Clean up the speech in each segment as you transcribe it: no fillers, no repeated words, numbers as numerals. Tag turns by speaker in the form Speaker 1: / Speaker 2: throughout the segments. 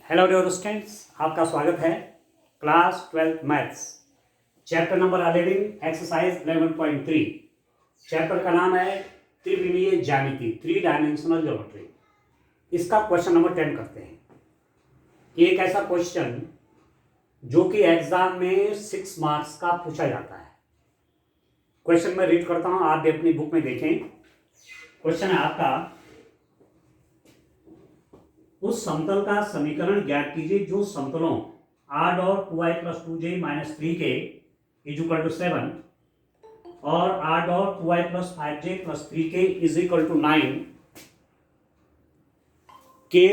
Speaker 1: Hello dear students, आपका स्वागत है class 12 maths chapter number 11 exercise 11.3। Chapter का नाम है त्रिविमीय ज्यामिति, 3 डायमेंशनल ज्योमेट्री। इसका क्वेश्चन नंबर 10 करते हैं। एक ऐसा क्वेश्चन जो कि एग्जाम में 6 मार्क्स का पूछा जाता है। क्वेश्चन में रीड करता हूं, आप भी अपनी बुक में देखें। क्वेश्चन है आपका, उस समतल का समीकरण ज्ञात कीजिए जो समतलों r dot 2i plus 2j minus 3k is equal to 7 और r dot 2i plus 5j plus 3k is equal to 9 के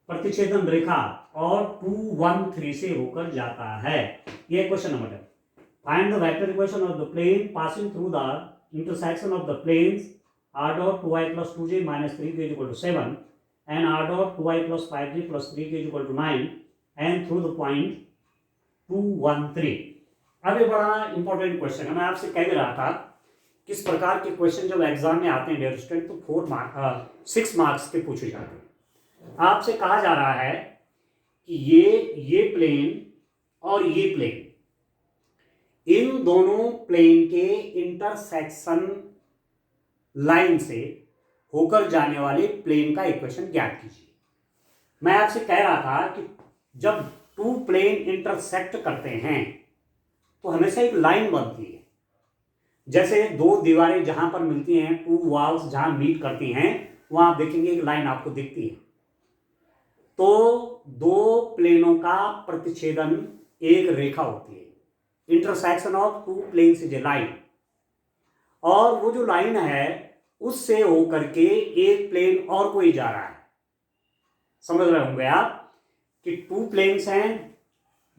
Speaker 1: प्रतिच्छेदन रेखा और 2 1 3 से होकर जाता है। यह question number 10। Find the vector equation of the plane passing through the intersection of the planes r dot 2i plus 2j minus 3k is equal to 7 and r dot 2i plus 5j plus 3k is equal to 9 and through the point 2 1 3। अब ये बड़ा important question है। मैं आपसे कह रहा था किस प्रकार के क्वेश्चन जब एग्जाम में आते हैं डियर स्टूडेंट तो 6 मार्क्स के पूछे जाते हैं। आपसे कहा जा रहा है कि ये प्लेन और ये प्लेन, इन दोनों प्लेन के इंटरसेक्शन लाइन से होकर जाने वाले प्लेन का इक्वेशन ज्ञात कीजिए। मैं आपसे कह रहा था कि जब 2 प्लेन इंटरसेक्ट करते हैं तो हमेशा एक लाइन बनती है। जैसे 2 दीवारें जहां पर मिलती हैं, 2 वॉल्स जहां मीट करती हैं, वहां आप देखेंगे एक लाइन आपको दिखती है। तो 2 प्लेनों का प्रतिच्छेदन एक रेखा होती है। Intersection of 2 planes is a line, और वो जो लाइन है उससे होकर के एक प्लेन और कोई जा रहा है। समझ रहे होंगे आप कि 2 प्लेन्स हैं,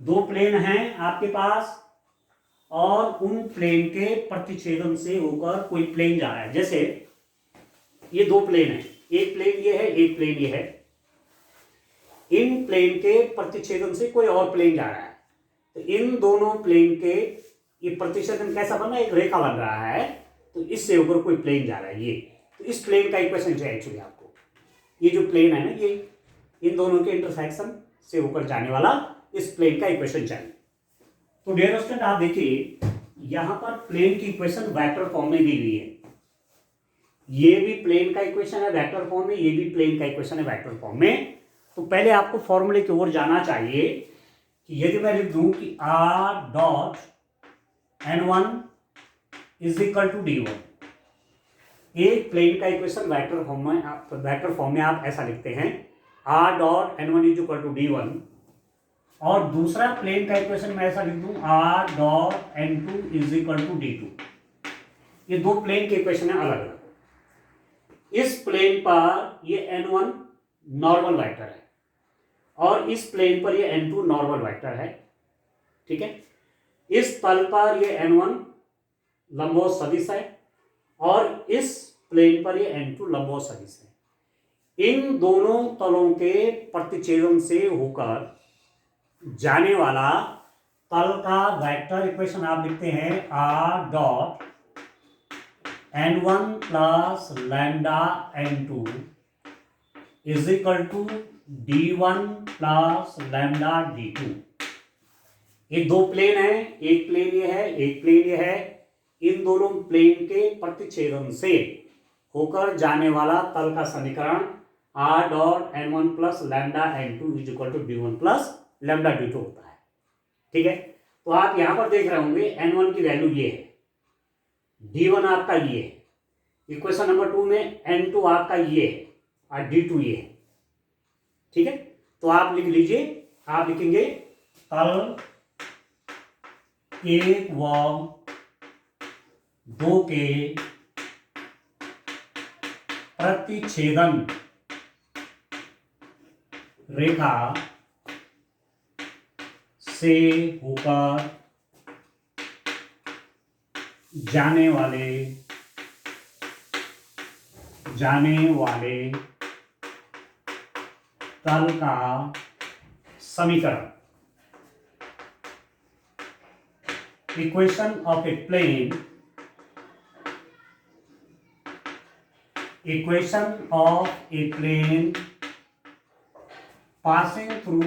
Speaker 1: 2 प्लेन हैं आपके पास, और उन प्लेन के प्रतिच्छेदन से होकर कोई प्लेन जा रहा है। जैसे ये 2 प्लेन हैं, एक प्लेन ये है, एक प्लेन ये है। इन प्लेन के प्रतिच्छेदन से कोई और प्लेन जा रहा है, तो इन दोनों प्लेन के ये प्रतिच्छेदन कैसा बन रहा है, एक रेखा बन रहा है। तो इससे ऊपर कोई प्लेन जा रहा है। ये तो इस प्लेन का इक्वेशन चाहिए एक्चुअली आपको। ये जो प्लेन है ना, ये इन दोनों के इंटरसेक्शन से होकर जाने वाला इस प्लेन का इक्वेशन चाहिए। तो डियर स्टूडेंट आप देखिए, यहां पर प्लेन की इक्वेशन वेक्टर फॉर्म में दी हुई है। ये भी प्लेन का इक्वेशन है वेक्टर फॉर्म में, ये भी प्लेन का इक्वेशन है वेक्टर फॉर्म में। तो पहले आपको फॉर्मूले की ओर जाना चाहिए कि यदि मैं लिख दूं कि r dot n1 is equal to d1। एक प्लेन का इक्वेशन वेक्टर फॉर्म में आप ऐसा लिखते हैं, r dot n1 is equal to d1, और दूसरा प्लेन का इक्वेशन मैं ऐसा लिख दूं r dot n2 is equal to d2। ये 2 प्लेन के इक्वेशन है अलग अलग। इस प्लेन पर ये n1 नॉर्मल वेक्टर है और इस प्लेन पर ये n2 नॉर्मल वेक्टर है। ठीक है, इस तल पर ये n1 लंबवत सदिश है और इस प्लेन पर ये n2 लंबवत सदिश है। इन दोनों तलों के प्रतिच्छेदन से होकर जाने वाला तल का वेक्टर इक्वेशन आप लिखते हैं r dot n1 plus lambda n2 is equal to d1 plus lambda d2। ये 2 प्लेन है, एक प्लेन ये है, एक प्लेन ये है। इन दोनों प्लेन के प्रतिच्छेदन से होकर जाने वाला तल का समीकरण r dot n1 plus lambda n2 is equal to d1 plus lambda d2 होता है। ठीक है, तो आप यहां पर देख रहे होंगे n1 की वैल्यू ये है, d1 आपका ये है, इक्वेशन नंबर 2 में n2 आपका ये है और d2 ये है। ठीक है, तो आप लिख लीजिए, आप लिखेंगे तल 1 व 2 के प्रतिच्छेदन रेखा से होकर जाने वाले तल का समीकरण। Equation of a plane equation of a plane passing through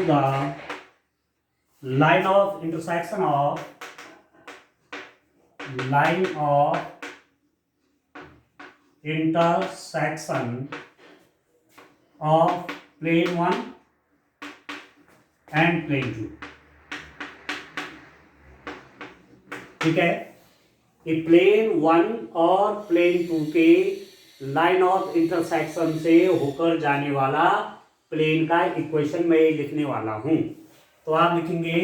Speaker 1: the line of intersection of plane 1 and plane 2. ठीक है, कि प्लेन 1 और प्लेन 2 के लाइन ऑफ इंटरसेक्शन से होकर जाने वाला प्लेन का इक्वेशन मैं लिखने वाला हूं। तो आप लिखेंगे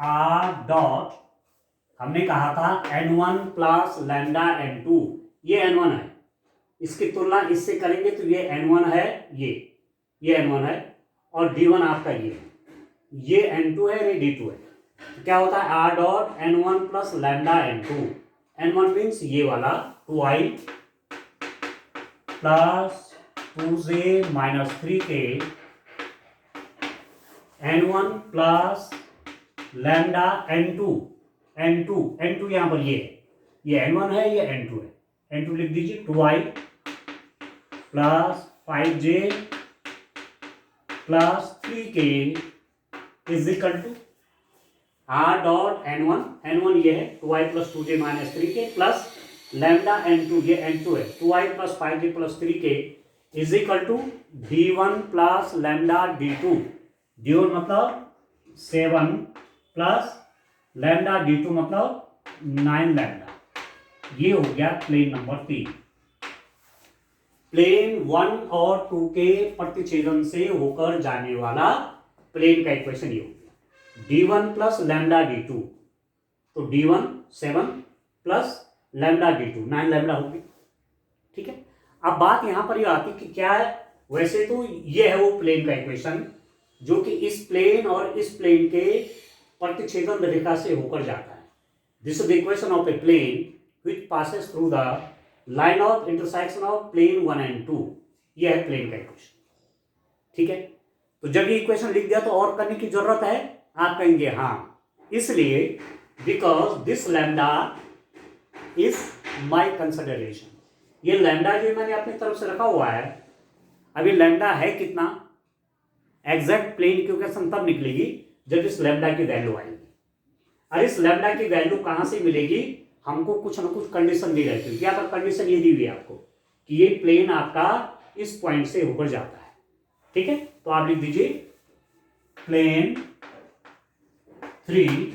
Speaker 1: आर डॉट, हमने कहा था n1 प्लस लैम्डा n2, ये n1 है, इसकी तुलना इससे करेंगे तो ये n1 है, ये n1 है, और d1 आपका ये n2 है, ये d2 है। तो क्या होता है are dot n1 plus lambda n2, n1 means ये वाला 2i plus 2j minus 3k n1 plus lambda n2 यहां पर ये n1 है, ये n2 है, n2 लिख दीजिए 2i plus 5j plus 3k is equal to r dot n1 ये है 2i plus 2j minus 3k plus lambda n2 ये n2 है 2i plus 5j plus 3k is equal to d1 plus lambda d2 मतलब 7 plus lambda d2 मतलब 9 lambda. ये हो गया plane number 3। Plane 1 और 2 के प्रतिच्छेदन से होकर जाने वाला प्लेन का इक्वेशन ये हो गया d1 प्लस लैम्डा d2, तो d1 7 plus lambda d2 9 lambda होगी। ठीक है, अब बात यहां पर ये आती कि क्या है, वैसे तो ये है वो प्लेन का इक्वेशन जो कि इस प्लेन और इस प्लेन के प्रतिच्छेदन रेखा से होकर जाता है। This is the equation of a plane which passes through the line of intersection of plane 1 and 2, यह है प्लेन का इक्वेशन। ठीक है, तो जब ये इक्वेशन लिख दिया तो और करने की जरूरत है, आप कहेंगे हाँ, इसलिए because this lambda is my consideration, ये लैम्डा जो मैंने अपनी तरफ से रखा हुआ है, अभी लैम्डा है कितना, एग्जैक्ट प्लेन इक्वेशन तब निकलेगी जब इस लैम्डा की वैल्यू आएगी। और इस लैम्डा की वैल्यू कहां से मिलेगी, हमको कुछ ना कुछ कंडीशन दी रहती है। क्या कंडीशन ये दी हुई है आपको कि ये प्लेन आपका इस पॉइंट से होकर जाता है। ठीक है, तो आप लिख दीजिए plane 3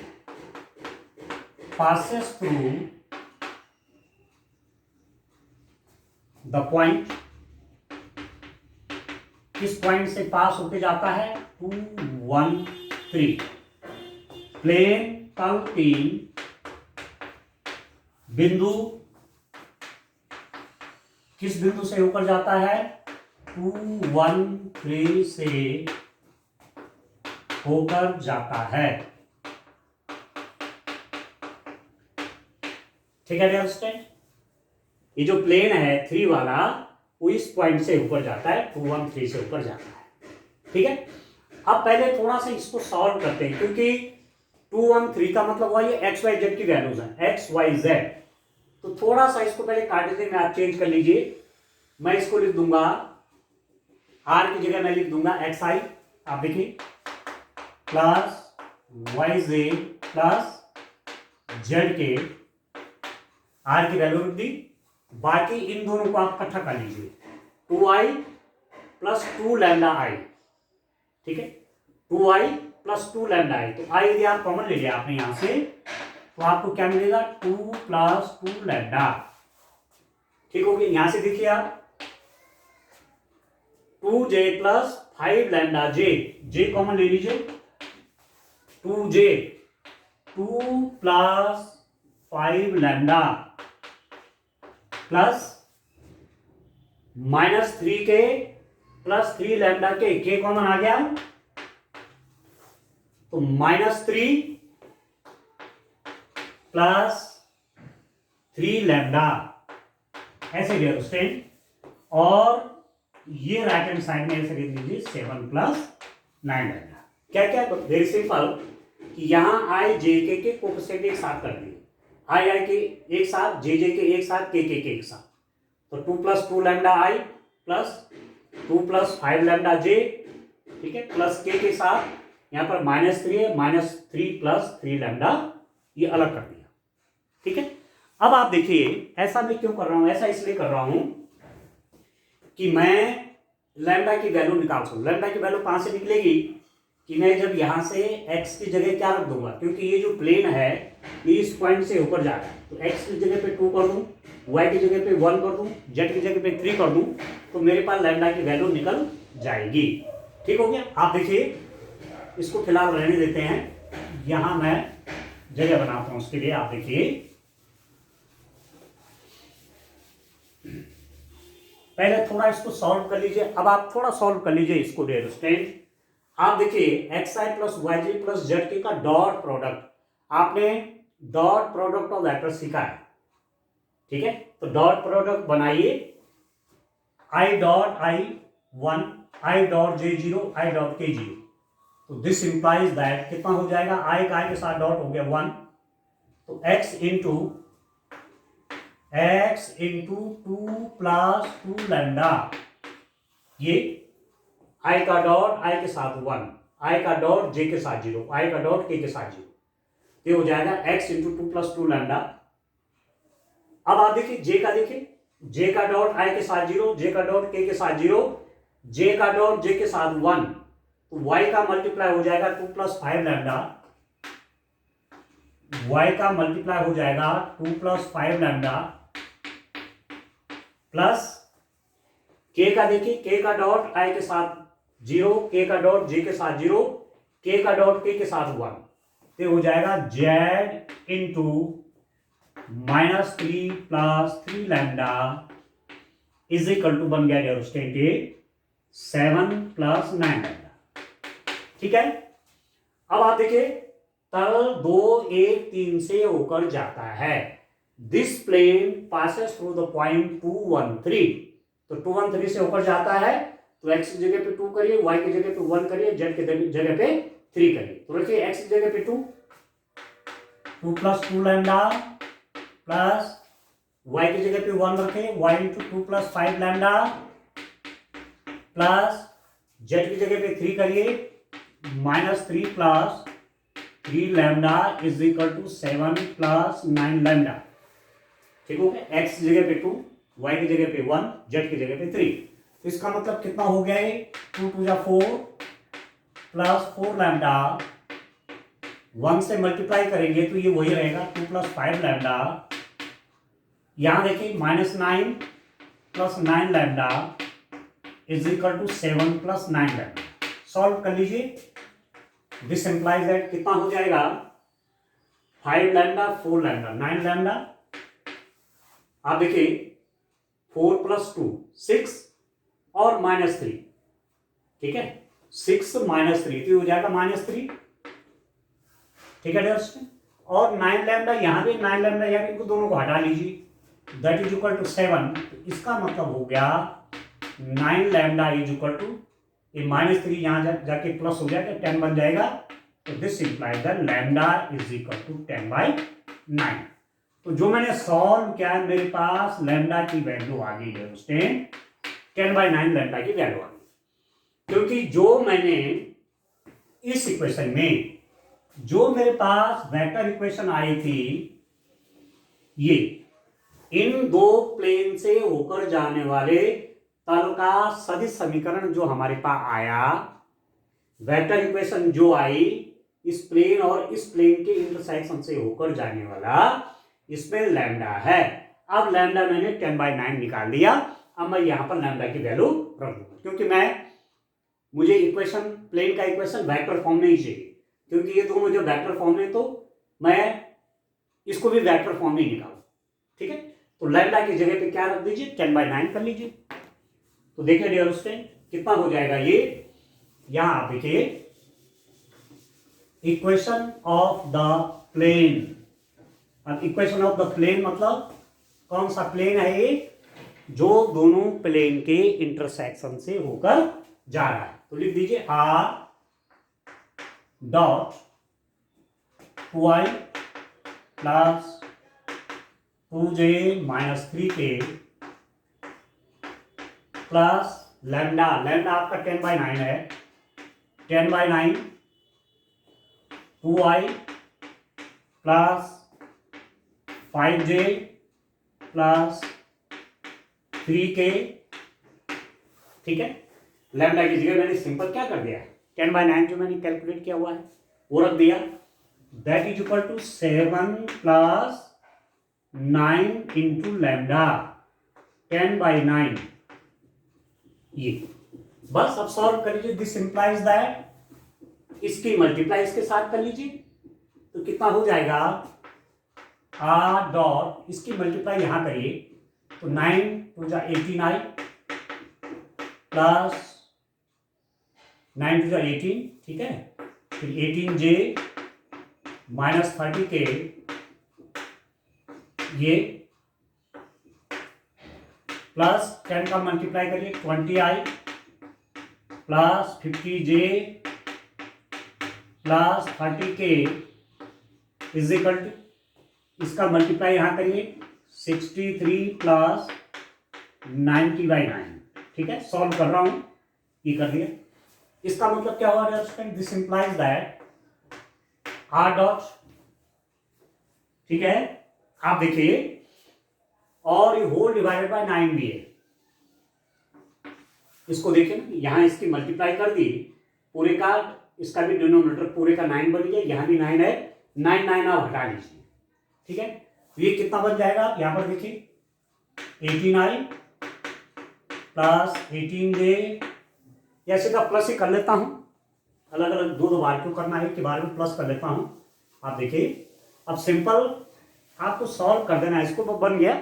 Speaker 1: passes through the point, किस पॉइंट से पास होके जाता है 2 1 3, प्लेन तल 3 बिंदु, किस बिंदु से होकर जाता है 2 1 3 से होकर जाता है। ठीक है, अंडरस्टैंड, ये जो प्लेन है 3 वाला वो इस पॉइंट से ऊपर जाता है, 2 1 3 से ऊपर जाता है। ठीक है, अब पहले थोड़ा सा इसको सॉल्व करते हैं, क्योंकि 2 1 3 का मतलब हुआ ये एक्स वाई जेड की वैल्यूज है, एक्स वाई जेड। तो थोड़ा सा इसको पहले कार्टेशियन में आप चेंज कर लीजिए। मैं इसको लिख दूंगा, आर की जगह मैं लिख दूंगा एक्स आई, आप देखिए plus y z plus z के, आर की वैल्यू रख दी, बाकी इन दोनों को आप इकट्ठा कर लीजिए 2i प्लस 2 लैम्डा आई। ठीक है, 2i प्लस 2 लैम्डा आई, तो आई यदि आप कॉमन ले लिया आपने यहां से तो आपको क्या मिलेगा 2 प्लस 2 लैम्डा। ठीक हो गया, यहां से देखिए आप 2j प्लस 5 लैम्डा जे कॉमन ले लीजिए, 2j 2 plus 5 lambda plus -3k plus 3 lambda के कॉमन आ गया, तो -3 प्लस 3 लैम्डा ऐसे लिया स्टैंड, और ये राइट हैंड साइड में ऐसे लिख लीजिए 7 प्लस 9 लैम्डा। क्या क्या, वेरी सिंपल कि यहां आई जे के कोफिशिएंट एक साथ कर दिए, आई आई के एक साथ, जे के एक साथ, के एक साथ, तो 2 + 2 लैम्डा आई प्लस 2 + 5 लैम्डा जे, ठीक है, प्लस के साथ यहाँ पर -3 है, -3 + 3 लैम्डा, ये अलग कर दिया, ठीक है। अब आप देखिए ऐसा मैं क्यों कर रहा हूं, ऐसा इसलिए कर रहा हूं कि मैं लैम्डा की वैल्यू निकाल सकूं। लैम्डा की वैल्यू कहां से निकलेगी कि मैं जब यहां से x की जगह क्या रख दूंगा, क्योंकि ये जो प्लेन है ये इस पॉइंट से ऊपर जा रहा है, तो x की जगह पे 2 कर दूं, y की जगह पे 1 कर दूं, z की जगह पे 3 कर दूं, तो मेरे पास लैम्डा की वैल्यू निकल जाएगी। ठीक हो गया। आप देखिए इसको फिलहाल रहने देते हैं, यहां मैं जगह बनाता हूं उसके लिए। आप देखिए पहले थोड़ा इसको सॉल्व कर लीजिए, अब आप थोड़ा सॉल्व कर लीजिए इसको डियर स्टूडेंट। आप देखिए xi + yj + zk का डॉट प्रोडक्ट, आपने डॉट प्रोडक्ट ऑफ वेक्टर सीखा है, ठीक है। तो डॉट प्रोडक्ट बनाइए, i dot i1, i dot j0, i dot k0, तो दिस इंप्लाइज दैट कितना हो जाएगा, i का i के साथ डॉट हो गया 1, तो x इंटू 2 + 2 लैम्डा, ये i का डॉट i के साथ 1, i का डॉट j के साथ 0, i का डॉट k के साथ 0, ये हो जाएगा x इंटू 2 + 2 लैम्डा। अब आप देखिए j का, देखिए j का डॉट i के साथ 0, j का डॉट k के साथ 0, j का डॉट j के साथ 1, तो y का मल्टीप्लाई हो जाएगा 2 + 5 लैम्डा, y का मल्टीप्लाई हो जाएगा 2 + 5 लैम्डा प्लस k का, देखिए k का डॉट i के साथ 0, k का डॉट j के साथ 0, k का डॉट k के साथ 1, तो हो जाएगा z into -3 + 3 lambda is equal to बन गया डियर स्टूडेंट 7 + 9 लैम्डा, ठीक है। अब आप देखिए तल 2 1 3 से होकर जाता है, this plane passes through the point 2 1 3, तो 2 1 3 से होकर जाता है, तो x की जगह पे 2 करिए, y की जगह पे 1 करिए, z की जगह पे 3 करिए, तो रखिए x की जगह पे 2 + 2 लैम्डा प्लस y की जगह पे 1 रखे, y into 2 + 5 lambda plus z की जगह पे 3 करिए, -3 + 3 lambda is equal to 7 + 9 lambda, ठीक हो गया। x की जगह पे 2, y की जगह पे 1, z की जगह पे 3, तो इसका मतलब कितना हो गया है, 2 × 2 = 4 प्लस 4 लैम्डा, 1 से मल्टीप्लाई करेंगे तो ये वही रहेगा 2 + 5 लैम्डा, यहां देखिए -9 + 9 lambda is equal to 7 + 9 lambda. Solve कर लीजिए, दिस इंप्लाइज दैट कितना हो जाएगा, 5 लैम्डा 4 लैम्डा 9 लैम्डा, आप देखिए 4 + 2 6 और -3, ठीक है, 6 - 3 तो हो जाएगा -3, ठीक है दोस्तों। और 9 लैम्डा यहाँ पे 9 लैम्डा, यहाँ इनको दोनों को हटा लीजिए, दैट इज इक्वल टू 7, तो इसका मतलब हो गया 9 लैम्डा इज इक्वल टू, ये -3 यहाँ जाके प्लस हो जाएगा, 10 बन जाएगा, तो this implies that lambda is equal to 10/9। तो जो मैंने सॉल्व किया है, मेरे पास लैम्डा की वैल्यू आ गई है दोस्तों, 10/9 लैम्डा की वैल्यू आ गई, क्योंकि जो मैंने इस इक्वेशन में जो मेरे पास वेक्टर इक्वेशन आई थी, ये इन दो प्लेन से होकर जाने वाले तल का सदिश समीकरण जो हमारे पास आया, वेक्टर इक्वेशन जो आई इस प्लेन और इस प्लेन के इंटरसेक्शन से होकर जाने वाला, इसमें लैम्डा है। अब लैम्डा मैंने 10/9 निकाल दिया, अब मैं यहां पर लैम्डा की वैल्यू रख दूंगा, क्योंकि मुझे इक्वेशन, प्लेन का इक्वेशन वेक्टर फॉर्म में ही चाहिए, क्योंकि ये दोनों जो वेक्टर फॉर्म में, तो मैं इसको भी वेक्टर फॉर्म में ही निकालू, ठीक है। तो लैम्डा की जगह पे क्या रख दीजिए, 10/9 कर लीजिए, तो देखिए डियर स्टूडेंट कितना हो जाएगा ये, यहां आप देखिए इक्वेशन ऑफ द प्लेन। अब इक्वेशन ऑफ द प्लेन मतलब कौन सा प्लेन है ये, जो दोनों प्लेन के इंटरसेक्शन से होकर जा रहा है, तो लिख दीजिए r dot y plus 2j minus 3k plus lambda, lambda आपका 10/9 है, 10/9 2i plus 5j plus 3k, ठीक है। लैम्डा की जगह मैंने सिंपल क्या कर दिया, 10/9 जो मैंने कैलकुलेट किया हुआ है वो रख दिया, that is equal to 7 plus 9 into lambda 10/9, ये बस। अब सॉल्व कर लीजिए, दिस इंप्लाइज दैट, इसकी मल्टीप्लाई इसके साथ कर लीजिए तो कितना हो जाएगा, r डॉट, इसकी मल्टीप्लाई यहां करिए तो 9 टू जा 18 आई प्लस 9 टू जा 18, ठीक है। फिर 18j माइनस 30k, ये प्लस 10 का मल्टीप्लाई करिए 20i plus 50j plus 30k is equal to, इसका मल्टीप्लाई यहां करिए 63 प्लस 90/9, ठीक है। सॉल्व कर रहा हूं, ये कर दिया। इसका मतलब क्या हुआ, this implies that r dot, ठीक है। आप देखिए, और ये होल डिवाइडेड बाय 9 भी है, इसको देखिए यहां इसकी मल्टीप्लाई कर दी पूरे का, इसका भी डिनोमिनेटर पूरे का 9 बन गया, यहां भी 9 है, 9 आप हटा लीजिए, ठीक है। तो ये कितना बन जाएगा, आप यहां पर देखिए 18i प्लस 18j, या सीधा प्लस ही कर लेता हूं, अलग अलग दो बार क्यों करना है कि बार में प्लस कर लेता हूं। आप देखिए, अब सिंपल आपको सॉल्व कर देना है इसको, तो बन गया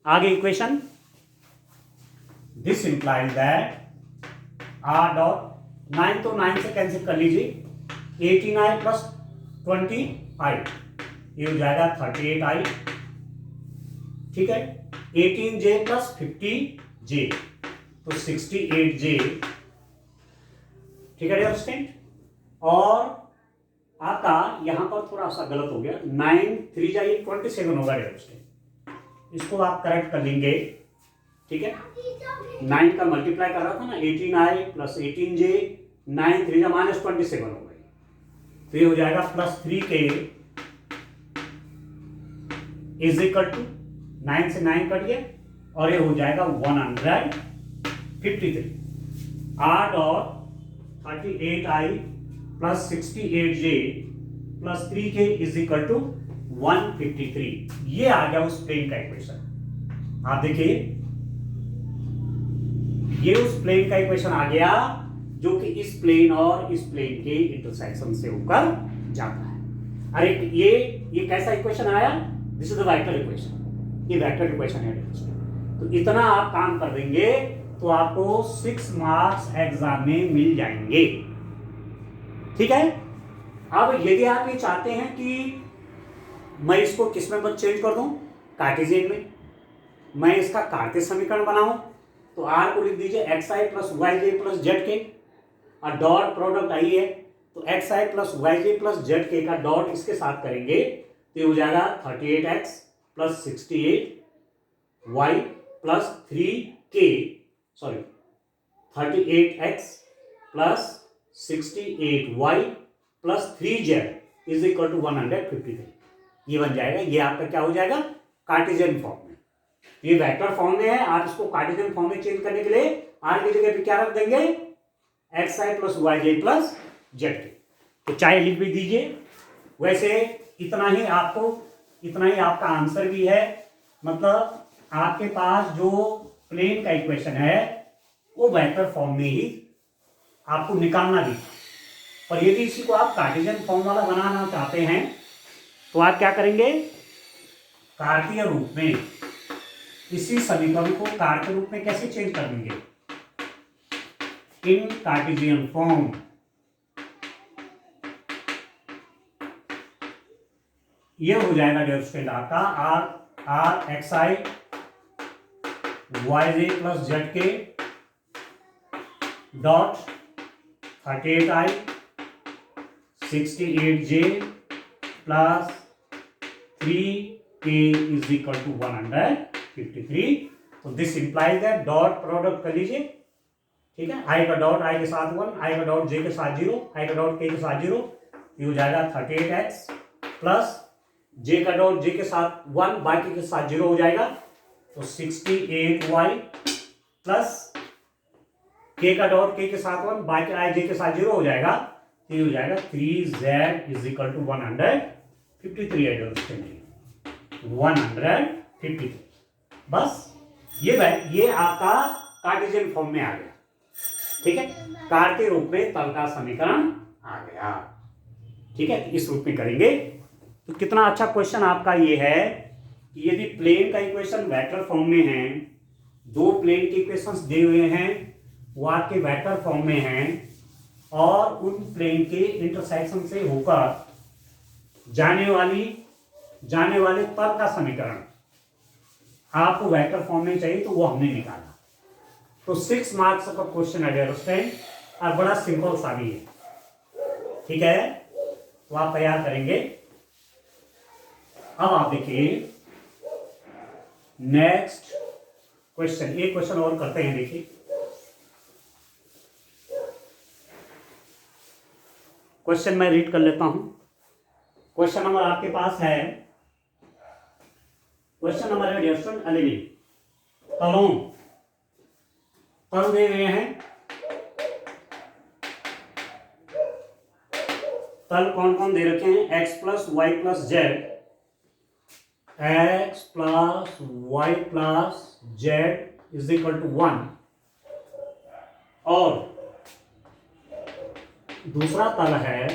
Speaker 1: आगे equation, this implies that r dot 9 तो 9 से कैंसिल कर लीजिए, 18i प्लस 20i, ये हो जाएगा 38i, ठीक है। 18j प्लस 50j तो 68j, ठीक है डियर स्टूडेंट। और आपका यहां पर थोड़ा सा गलत हो गया, 9 3 जा 27 होगा डियर स्टूडेंट, इसको आप करेक्ट कर लेंगे, ठीक है। 9 का मल्टीप्लाई कर रहा था ना, 18i प्लस 18j, 9 3 जा माइनस 27 हो गई, तो ये हो जाएगा plus 3k is equal to 9 से 9 कट गया और ये हो जाएगा 153, r dot 38i plus 68j plus 3k is equal to 153, ये आ गया उस प्लेन का इक्वेशन। आप देखिए, ये उस प्लेन का इक्वेशन आ गया जो कि इस प्लेन और इस प्लेन के इंटरसेक्शन से होकर जाता है। अरे ये कैसा इक्वेशन आया, this is the vector equation, ये वेक्टर इक्वेशन है। तो इतना आप काम कर देंगे तो आपको 6 मार्क्स एग्जाम में मिल जाएंगे, ठीक है। अब यदि आप ये चाहते हैं कि मैं इसको किस में चेंज कर दूं, कार्टेशियन में, मैं इसका कार्टेशियन समीकरण बनाऊं, तो r को लिख दीजिए xi plus yj plus zk, और डॉट प्रोडक्ट आई है तो xi plus yj plus zk का डॉट इसके साथ करेंगे तो ये हो जाएगा 38x plus 68y plus 3k, sorry 38x plus 68y plus 3z is equal to 153, ये बन जाएगा। ये आपका क्या हो जाएगा, कार्टेशियन फॉर्म में। ये वेक्टर फॉर्म में है, आप इसको कार्टेशियन फॉर्म में चेंज करने के लिए r की जगह पे क्या रख देंगे, xi plus yj plus zk, तो चाहे लिख भी दीजिए। वैसे इतना ही आपका आंसर भी है, मतलब आपके पास जो प्लेन का इक्वेशन है वो वेक्टर फॉर्म में ही आपको निकालना भी। और यदि इसी को आप कार्टेशियन फॉर्म वाला बनाना चाहते हैं तो आप क्या करेंगे, कार्तीय रूप में इसी समीकरण को कार्तीय रूप में कैसे चेंज कर देंगे, इन कार्टेशियन फॉर्म। ये हो जाएगा डियर स्टूडेंट आपका r xi yj plus zk dot 38i 68j plus 3 k is equal to 153। तो this implies that dot product कर लीजिए, ठीक है। आई का डॉट आई के साथ 1, आई का डॉट जे के साथ 0, आई का डॉट के साथ 0, ये हो जाएगा 38x प्लस जे का डॉट जे के साथ 1, बाकी के साथ 0 हो जाएगा, तो 68y प्लस के का डॉट के साथ 1, बाकी आई जे के साथ 0 हो जाएगा, तो ये हो जाएगा 3z इज इक्वल टू 153 153। बस ये आपका कार्टेशियन फॉर्म में आ गया, ठीक है। कार्तीय रूप में तल का समीकरण आ गया, ठीक है। इस रूप में करेंगे तो कितना अच्छा क्वेश्चन आपका ये है कि यदि प्लेन का इक्वेशन वेक्टर फॉर्म में है, दो प्लेन के इक्वेशंस दिए हुए हैं वो आपके वेक्टर फॉर्म में हैं, और उन प्लेन के इंटरसेक्शन से होकर जाने वाले तल का समीकरण आपको वेक्टर फॉर्म में चाहिए, तो वो हमने निकाला। तो 6 मार्क्स का क्वेश्चन है अंडरस्टैंड, और बड़ा सिंपल सा भी है, ठीक है। तो आप तैयार करेंगे। अब आप देखिए नेक्स्ट क्वेश्चन, एक क्वेश्चन और करते हैं। देखिए क्वेश्चन मैं रीड कर लेता हूं। क्वेश्चन नंबर आपके पास है, क्वेश्चन नंबर है डियर स्टूडेंट 11। तल दे हुए हैं, तल कौन कौन दे रखे हैं, x plus y plus z, x plus y plus z is equal to 1, और दूसरा तल है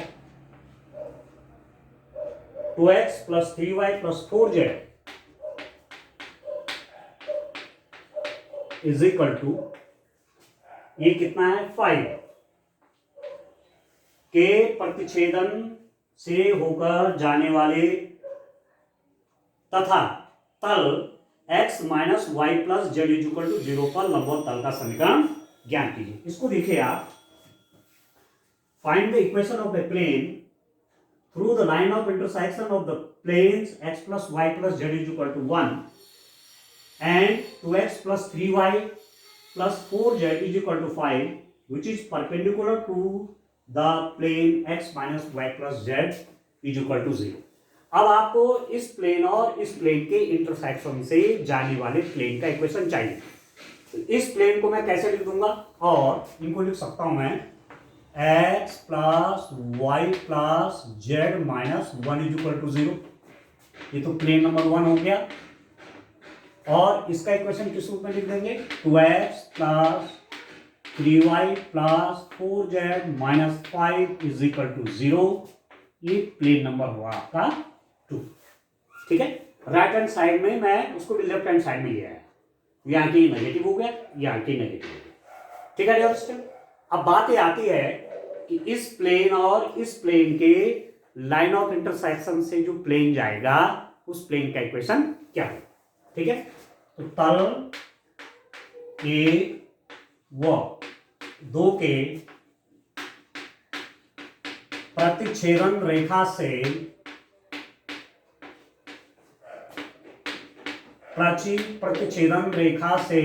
Speaker 1: 2x plus 3y plus 4z is equal to, ये कितना है 5, के प्रतिच्छेदन से होकर जाने वाले तथा तल x minus y plus z is equal to 0 पर लंबवत तल का समीकरण ज्ञात कीजिए। इसको देखिए आप, find the equation of a plane through the line of intersection of the planes x plus y plus z is equal to 1 and 2x plus 3y plus 4z is equal to 5, which is perpendicular to the plane x minus y plus z is equal to 0। अब आपको इस plane और इस plane के intersection से जाने वाले plane का इक्वेशन चाहिए। तो इस प्लेन को मैं कैसे लिख दूंगा, और इनको लिख सकता हूं मैं x plus y plus z minus 1 is equal to 0। ये तो प्लेन नंबर 1 हो गया, और इसका इक्वेशन किस रूप में लिख देंगे, 2x plus 3y plus 4z minus 5 is equal to 0। ये प्लेन नंबर हुआ आपका 2, ठीक है। राइट हैंड साइड में मैं उसको भी लेफ्ट हैंड साइड में लिया है, यहाँ की नेगेटिव हो गया, यहाँ की नेगेटिव हो गया, ठीक है डियर। अब बात ये आती है कि इस प्लेन और इस प्लेन के लाइन ऑफ इंटरसेक्शन से जो प्लेन जाएगा उस प्लेन का इक्वेशन क्या है, ठीक है। तो तल ए व दो के प्रतिच्छेदन रेखा से प्रतिच्छेदन रेखा से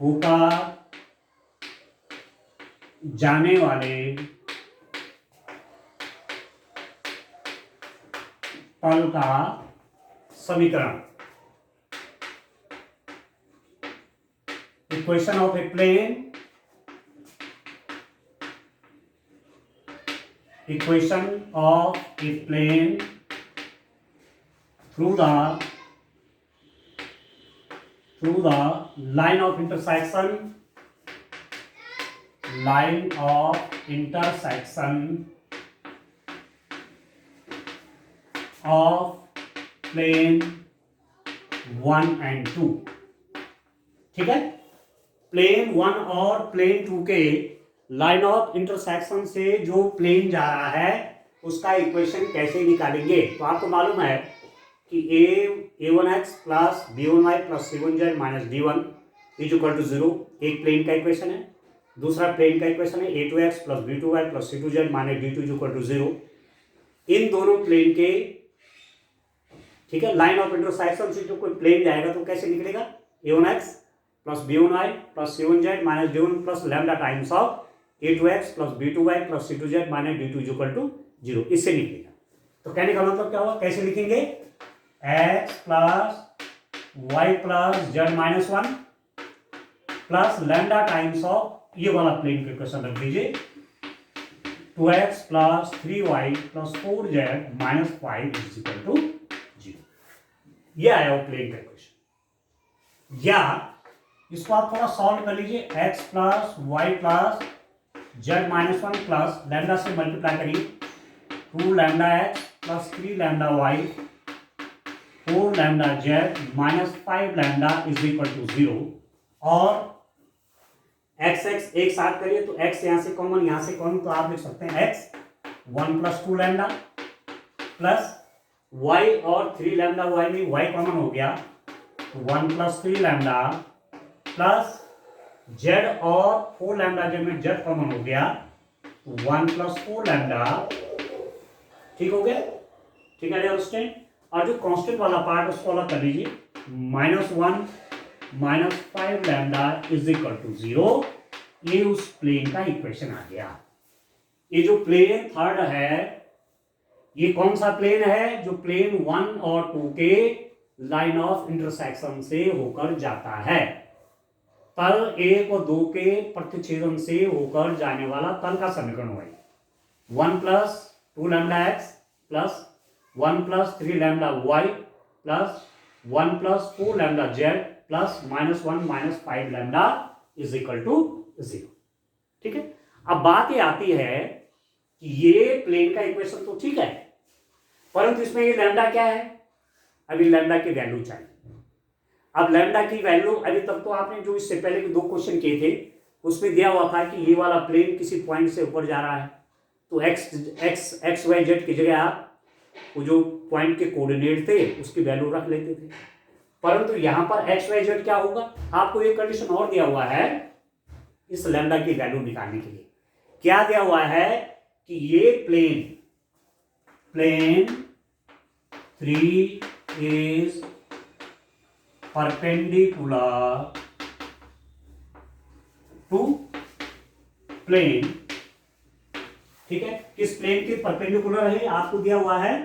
Speaker 1: होकर जाने वाले तल का समीकरण, equation of a plane, equation of a plane through the line of intersection of plane 1 and 2, ठीक है। प्लेन 1 और प्लेन 2 के लाइन ऑफ इंटरसेक्शन से जो प्लेन जा रहा है उसका इक्वेशन कैसे निकालेंगे। तो आपको मालूम है कि a1x plus b1y plus c1z minus d1 is equal to 0 एक प्लेन का इक्वेशन है। दूसरा प्लेन का इक्वेशन है a2x plus b2y plus c2z minus d2 is equal to 0। इन दोनों प्लेन के ठीक है, लाइन ऑफ इंटरसेक्शन से जो कोई प्लेन जाएगा तो कैसे निकलेगा, a1x plus b1y plus c1z minus d1 plus lambda times of a2x plus b2y plus c2z minus d2 equal to 0, इससे निकलेगा। तो कहने का मतलब क्या हुआ, कैसे लिखेंगे, x plus y plus z minus 1 plus lambda times of, ये वाला प्लेन के क्वेश्चन रख दीजिए, 2x plus 3y plus 4z minus 5 is equal to 0। ये आया वो प्लेन का क्वेश्चन। या इसको आप थोड़ा सॉल्व कर लीजिए, x plus y plus z minus 1 plus lambda से मल्टीप्लाई करिए, 2 lambda x plus 3 lambda y 4 lambda z minus 5 lambda is equal to 0। और x एक साथ करिए तो x यहां से कॉमन, यहां से कॉमन, तो आप लिख सकते हैं x 1 plus 2 lambda plus y और 3 लैम्डा y में y कॉमन हो गया, 1 प्लस 3 लैम्डा प्लस z और 4 लैम्डा z में z कॉमन हो गया, 1 प्लस 4 लैम्डा, ठीक हो गया, ठीक है अंडरस्टैंड। और जो कांस्टेंट वाला पार्ट उसको अलग कर लीजिए, -1 minus 5 lambda is equal to 0। ये उस प्लेन का इक्वेशन आ गया। ये जो प्लेन थर्ड है, ये कौन सा प्लेन है, जो प्लेन 1 और 2 के लाइन ऑफ इंटरसेक्शन से होकर जाता है, तल 1 और 2 के प्रतिच्छेदन से होकर जाने वाला तल का समीकरण हुआ 1 plus 2 lambda x plus 1 plus 3 lambda y plus 1 plus 4 lambda z plus -1 minus 5 lambda is equal to 0। ठीक है, अब बात ये आती है कि ये प्लेन का इक्वेशन तो ठीक है, परंतु इसमें ये लैम्डा क्या है, अभी लैम्डा की वैल्यू चाहिए। अब लैम्डा की वैल्यू अभी तक तो आपने जो इससे पहले के 2 क्वेश्चन किए थे उसमें दिया हुआ था कि ये वाला प्लेन किसी पॉइंट से ऊपर जा रहा है, तो एक्स वाई जेड की जगह आप वो जो पॉइंट के कोऑर्डिनेट थे उसकी वैल्यू रख लेते थे, परंतु यहां पर एक्स वाई जेड क्या होगा, आपको एक कंडीशन और दिया हुआ है इस लैम्डा की वैल्यू निकालने के लिए। क्या दिया हुआ है कि ये plane 3 is perpendicular to plane, ठीक है, किस प्लेन के परपेंडिकुलर है, आपको दिया हुआ है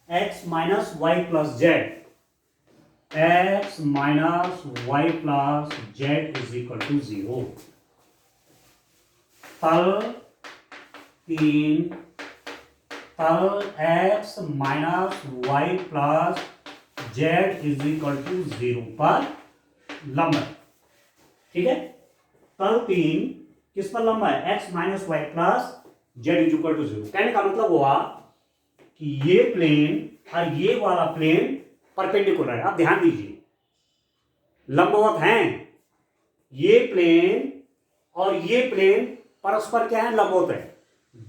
Speaker 1: x minus y plus z, x minus y plus z is equal to 0। तल 3 तल x minus y plus z is equal to 0 पर लंब है, ठीक है, तल 3 किस पर लंबा है, x minus y plus z is equal to 0। कहने का मतलब हुआ कि ये प्लेन और ये वाला प्लेन परपेंडिकुलर है। आप ध्यान दीजिए, लंबवत हैं, ये प्लेन और ये प्लेन परस्पर क्या है, लंबवत है।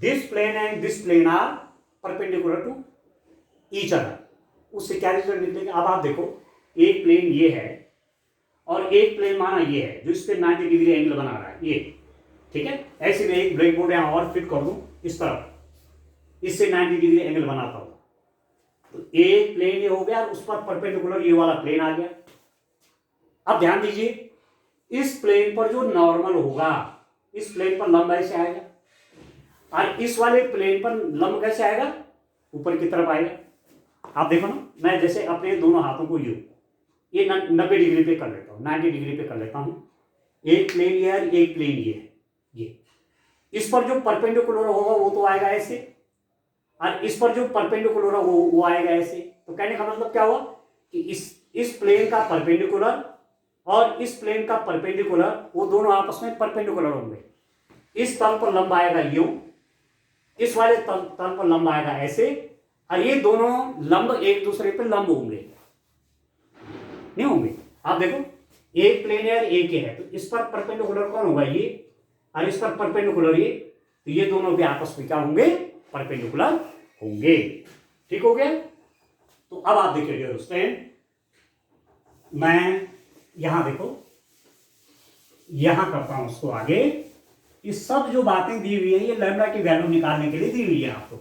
Speaker 1: This plane and this plane are perpendicular to each other. उससे क्या रिजल्ट निकलेगा, अब आप देखो, एक प्लेन ये है और एक प्लेन माना ये है जो इस पे 90 डिग्री एंगल बना रहा है, ये, ठीक है। ऐसे में एक ब्लैक बोर्ड यहां और फिट कर दूं इस तरफ, इससे 90 डिग्री एंगल बनाता हूं, तो एक प्लेन ये हो गया और उस पर परपेंडिकुलर ये वाला प्लेन आ गया। अब ध्यान दीजिए, इस प्लेन पर जो नॉर्मल होगा, इस प्लेन पर लंब ऐसे आएगा और इस वाले प्लेन पर लंब कैसे आएगा, ऊपर की तरफ आएगा। आप देखो ना, मैं जैसे अपने दोनों हाथों को ये 90 डिग्री पे कर लेता हूं, 90 डिग्री पे कर लेता हूं, एक प्लेन ये है, एक प्लेन ये है, ये इस पर जो परपेंडिकुलर होगा वो तो आएगा ऐसे, और इस पर जो परपेंडिकुलर है वो आएगा ऐसे। तो कहने का मतलब क्या हुआ कि इस प्लेन का परपेंडिकुलर और इस प्लेन का परपेंडिकुलर वो दोनों आपस में परपेंडिकुलर होंगे। इस तल पर लंब आएगा यूं, इस वाले तल पर लंब आएगा ऐसे, और ये दोनों लंब एक दूसरे पर लंब होंगे, नहीं होंगे। आप देखो, एक प्लेन है और एक है, तो इस पर परपेंडिकुलर कौन होगा, ये, और इस पर परपेंडिकुलर ये, तो ये दोनों भी आपस में क्या होंगे, परपेंडिकुलर होंगे। ठीक हो गया। तो अब आप देखिए डियर स्टूडेंट, मैं यहां देखो, यहां करता हूं उसको आगे। ये सब जो बातें दी हुई है ये लैम्डा की वैल्यू निकालने के लिए दी हुई है आपको।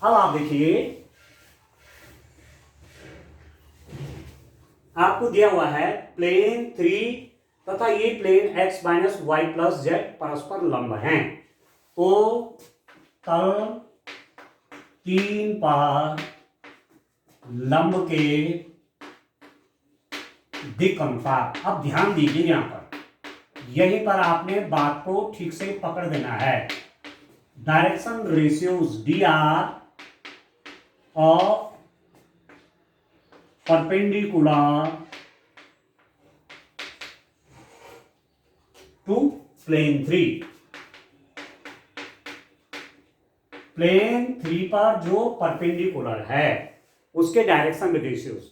Speaker 1: अब आप देखिए, आपको दिया हुआ है प्लेन 3 तथा ये plane x minus y plus z परस्पर लंब हैं, तो तल 3 पर लंब के दिक् अनुपात। अब ध्यान दीजिए यहां पर, यहीं पर आपने बात को ठीक से पकड़ देना है। Direction ratios D R of perpendicular to plane 3। Plane 3 पर जो परपेंडिकुलर है उसके डायरेक्शन रेशियोज,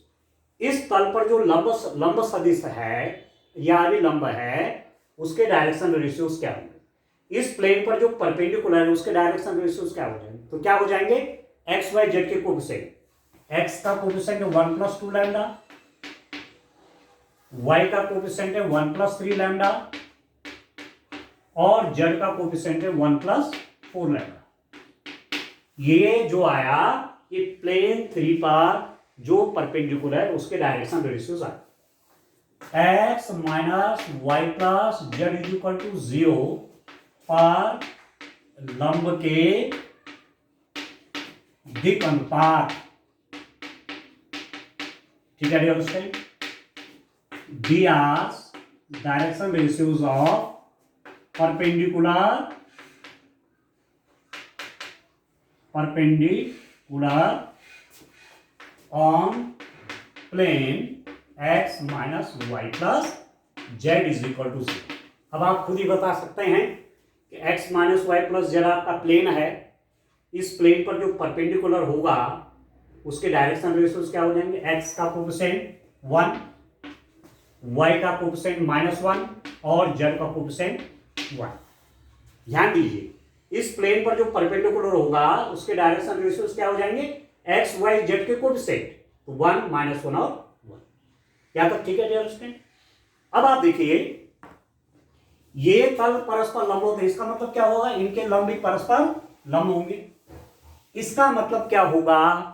Speaker 1: इस तल पर जो लंब सदिश है या लंब है उसके डायरेक्शन रेशियोज क्या होंगे। इस प्लेन पर जो परपेंडिकुलर है उसके डायरेक्शन रेशियोज क्या हो जाएंगे, तो क्या हो जाएंगे एक्स वाई जेड के कोफिशिएंट। एक्स का कोफिशिएंट है 1 + 2 लैम्डा, वाई का कोफिशिएंट है 1 + 3 लैम्डा और जेड का कोफिशिएंट है 1 + 4 लैम्डा। ये जो आया ये प्लेन 3 पर जो परपेंडिकुलर है उसके डायरेक्शन रेशियोज आए। X minus y plus z is equal to 0 पर लंब के दिक् अनुपात, ठीक है dear student, D R direction ratios of perpendicular on plane x minus y plus z is equal to 0। अब आप खुद ही बता सकते हैं कि x minus y plus z आपका प्लेन है, इस प्लेन पर जो परपेंडिकुलर होगा उसके डायरेक्शन रेशियोज क्या हो जाएंगे, x का कोफिशिएंट 1, y का कोफिशिएंट -1 और z का कोफिशिएंट 1। ध्यान दीजिए इस प्लेन पर जो परपेंडिकुलर होगा उसके डायरेक्शन रेशियोज क्या हो जाएंगे, x y z के कोफिशिएंट 1 -1 और 1। यहां तक ठीक है डियर स्टूडेंट। अब आप देखिए ये तल परस्पर लंब होते हैं, इसका मतलब क्या होगा, इनके लंब भी परस्पर लंब होंगे। इसका मतलब क्या होगा,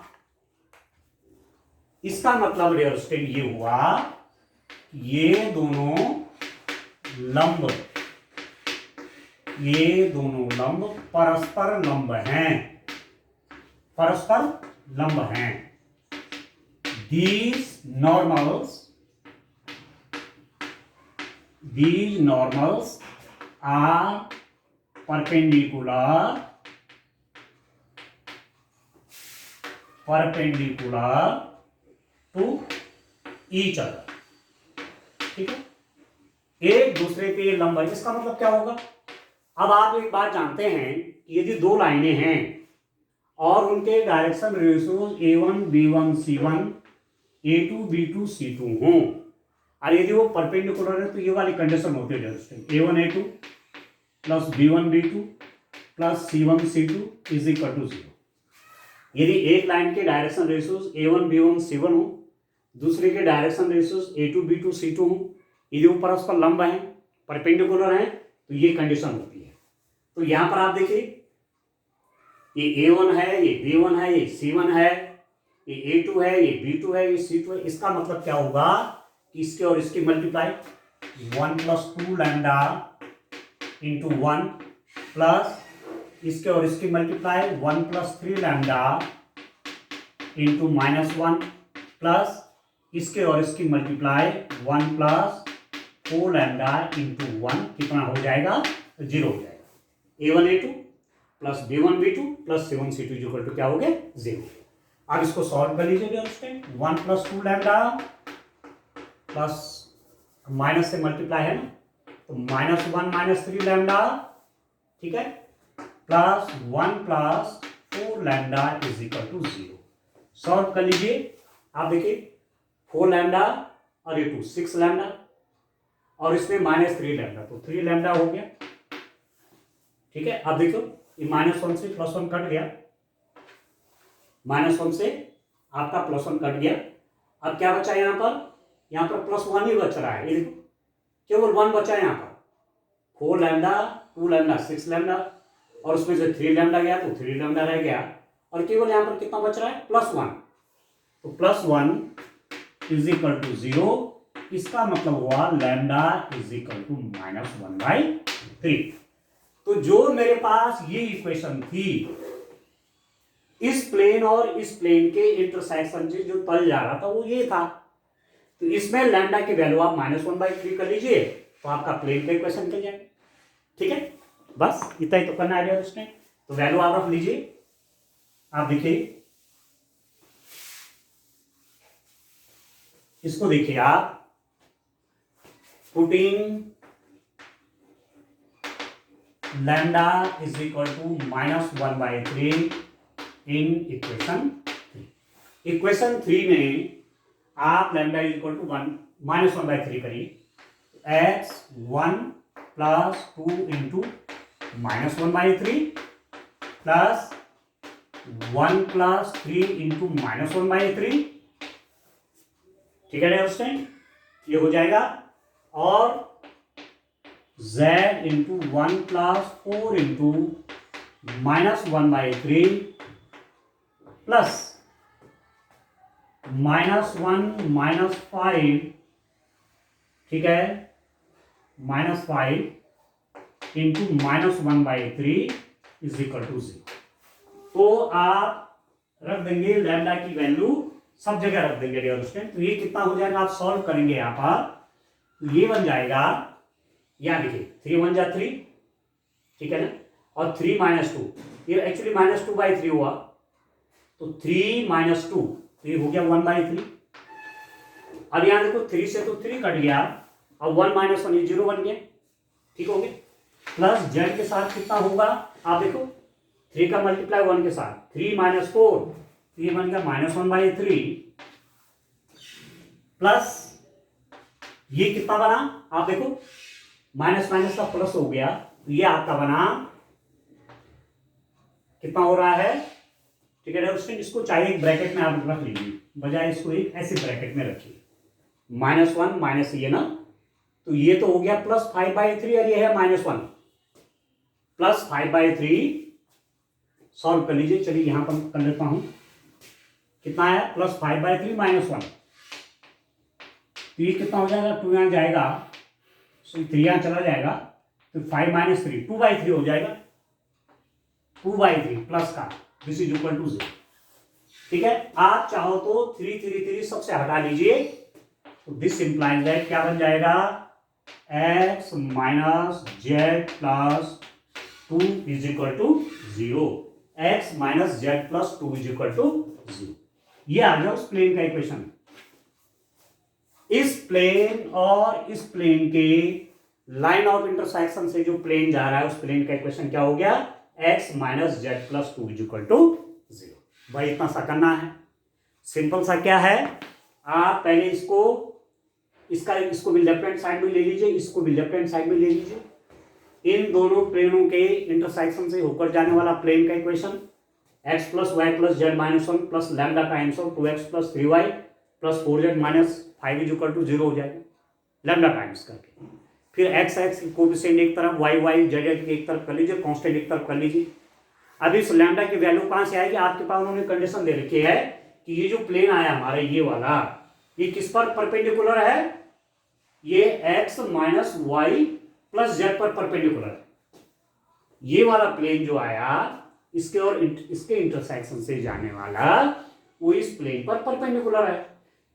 Speaker 1: इसका मतलब डियर स्टूडेंट ये हुआ ये दोनों लंब परस्पर लंब हैं, परस्पर लंब हैं। These normals are perpendicular to each other, ठीक है, एक दूसरे के लंब है। इसका मतलब क्या होगा, अब आप एक बात जानते हैं कि यदि दो लाइनें हैं और उनके direction ratios A1 B1 C1 A2 B2 C2 हों और यदि वो परपेंडिकुलर है तो ये वाली कंडीशन होती है A1 A2 plus B1 B2 plus C1 C2 is equal to 0। यदि एक लाइन के direction ratios A1 B1 C1 हो, दूसरे के direction ratios A2 B2 C2 हो, यदि वो परस्पर लंब हैं परपेंडिकुलर हैं तो ये कंडीशन होती है। तो यहां पर आप देखिए ये A1 है, ये B1 है, ये C1 है, ये A2 है, ये B2 है, ये C2 है। इसका मतलब क्या होगा कि इसके और इसकी मल्टीप्लाई 1 + 2 लैम्डा इंटू 1 प्लस इसके और इसकी मल्टीप्लाई 1 + 3 लैम्डा इंटू -1 प्लस इसके और इसकी मल्टीप्लाई 1 + 4 लैम्डा इंटू 1 कितना हो जाएगा, 0 हो जाएगा। A1 A2 plus B1 B2 plus C1 C2 equal to क्या हो गया, 0। अब इसको सॉल्व कर लीजिए 1 + 2 लैम्डा प्लस माइनस से मल्टीप्लाई है ना, तो -1 - 3 लैम्डा, ठीक है, plus 1 + 4 lambda is equal to 0। Solve कर लीजिए, आप देखिए 4 लैम्डा और ये 2 6 लैम्डा और इसमें -3 लैम्डा, तो 3 लैम्डा हो गया, ठीक है। अब देखो ये -1 से +1 कट गया, -1 से आपका +1 कट गया। अब क्या बचा यहाँ पर +1 ही बच रहा है, ये देखो केवल 1 बचा यहाँ पर। 4 लैम्डा 2 लैम्डा 6 लैम्डा और उसमें से 3 लैम्डा गया तो 3 लैम्डा रह गया और केवल यहाँ पर कितना बच रहा है, +1। तो +1 इज इक्वल टू 0, इसका मतलब हुआ लैम्डा इज इक्वल टू -1/3। तो जो मेरे पास ये इक्वेशन थी, इस प्लेन और इस प्लेन के इंटरसेक्शन से जो तल जा रहा था वो ये था, तो इसमें लैम्डा की वैल्यू आप -1/3 कर लीजिए तो आपका प्लेन का इक्वेशन निकल जाएगा। ठीक है, बस इतना ही तो करना है उसने। तो वैल्यू आप रख लीजिए, आप देखिए इसको, देखिए आप putting lambda is equal to -1/3 in equation 3 में आप लैम्डा इज इक्वल टू -1/3 करिए, x1 plus 2 into -1/3 plus 1 plus 3 into -1/3। ठीक है उसमें ये हो जाएगा, और z into 1 plus 4 into -1/3 plus -1 -5, ठीक है, -5 इंटू -1/3 इज इक्वल टू 0। तो आप रख देंगे लैम्डा की वैल्यू सब जगह रख देंगे डियर स्टूडेंट। तो ये कितना हो जाएगा, आप सॉल्व करेंगे यहां पर, तो ये बन जाएगा, यहां देखिए 3 1 जा 3, ठीक है ना, और 3 -2, ये एक्चुअली -2/3 हुआ, तो 3 - 2 तो ये हो गया 1/3। अब यहां देखो 3 से तो 3 कट गया, अब 1 - 1 ये 0 बन गया, ठीक हो गया। प्लस जेड के साथ कितना होगा, आप देखो 3 का मल्टीप्लाई 1 के साथ, 3 - 4 तो ये बन गया -1/3, प्लस ये कितना बना, आप देखो माइनस माइनस का प्लस हो गया, तो ये आपका बना कितना हो रहा है, ठीक है दोस्तों। इसको चाहे एक ब्रैकेट में आप रख लीजिए, बजाय इसको एक ऐसे ब्रैकेट में रखिए, -1 माइनस ये ना, तो ये तो हो गया +5/3 और ये है -1 +5/3। सॉल्व कर लीजिए, चलिए यहां पर कर लेता हूं, कितना है +5/3 -1, तो ये कितना हो जाएगा, 2 यहां जाएगा, 3 यहां चला जाएगा, तो 5 - 3 2/3 हो जाएगा, 2/3 प्लस का, दिस इज इक्वल टू 0। ठीक है, आप चाहो तो 3 3 3 सबसे हटा लीजिए, तो दिस इंप्लाइज दैट क्या बन जाएगा, x - z plus 2 is equal to 0, x - z plus 2 is equal to 0। ये आ गया उस प्लेन का इक्वेशन। इस प्लेन और इस प्लेन के लाइन ऑफ इंटरसेक्शन से जो प्लेन जा रहा है, उस प्लेन का इक्वेशन क्या हो गया, x - z plus 2 is equal to 0। भाई इतना सा करना है, सिंपल सा क्या है, आप पहले इसको भी लेफ्ट हैंड साइड में ले लीजिए, इसको भी लेफ्ट हैंड साइड में ले लीजिए। इन दोनों प्लेनों के इंटरसेक्शन से होकर जाने वाला प्लेन का equation x + y + z - 1 plus lambda times of 2x + 3y + 4z - 5 is equal to 0 हो जाएगा, लैम्डा टाइम्स करके। फिर x कोएफिशिएंट एक तरफ, y z एक तरफ कर लीजिए, कांस्टेंट एक तरफ कर लीजिए। अब इस लैम्डा की वैल्यू कहां से आएगी, आपके पास उन्होंने कंडीशन दे रखी है कि ये जो प्लेन आया हमारा ये वाला, ये किस पर परपेंडिकुलर है, ये x - y + z पर परपेंडिकुलर है। ये वाला प्लेन जो आया, इसके और इसके इंटरसेक्शन से जाने वाला, वो इस प्लेन पर परपेंडिकुलर है।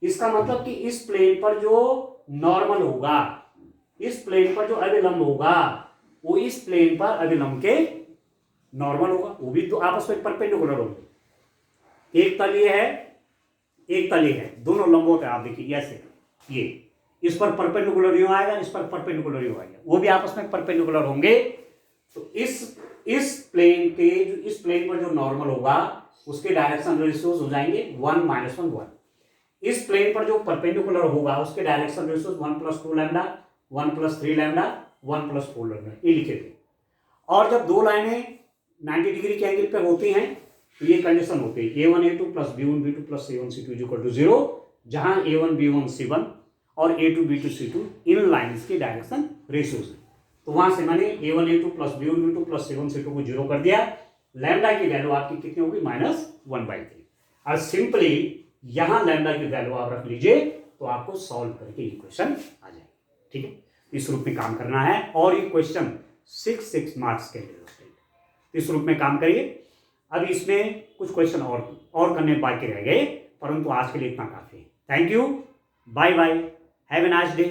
Speaker 1: इसका मतलब कि इस प्लेन पर जो नॉर्मल होगा, इस प्लेन पर जो अभिलंब होगा, वो इस प्लेन पर अभिलंब के नॉर्मल होगा, वो भी तो आपस में परपेंडिकुलर होंगे। एक तल ये है, एक तल ये है, दोनों लंबवत है, आप देखिए ऐसे, ये इस पर परपेंडिकुलर यूं आएगा, इस पर परपेंडिकुलर यूं आएगा, वो भी आपस में परपेंडिकुलर होंगे। तो इस प्लेन के इस प्लेन पर जो नॉर्मल होगा, उसके डायरेक्शन रेशियोज हो जाएंगे 1 - 1 1। इस प्लेन पर जो परपेंडिकुलर होगा, उसके direction ratios 1 + 2 lambda, 1 + 3 lambda, 1 + 4 lambda, ये लिखे थे। और जब दो लाइनें 90 डिग्री के एंगल पर होती हैं, तो ये कंडीशन होती है A1 A2 + B1 B2 + C1 C2 = 0, जहां A1 B1 C1 और A2 B2 C2 इन लाइन्स के डायरेक्शन रेशियोज है। तो वहां से मैंने A1 A2 + B1 B2 + C1 C2 को 0 कर दिया। लैम्डा की वैल्यू आपकी कितनी होगी, -1/3। और सिंपली यहां लैम्डा की वैल्यू आप रख लीजिए तो आपको सॉल्व करके इक्वेशन आ जाएगी। ठीक है, इस रूप में काम करना है और ये क्वेश्चन 6 मार्क्स के लिए दोस्तों। इस रूप में काम करिए। अब इसमें कुछ क्वेश्चन और करने बाकी रह गए, परंतु आज के लिए इतना काफी है। Thank you, bye bye, have a nice day.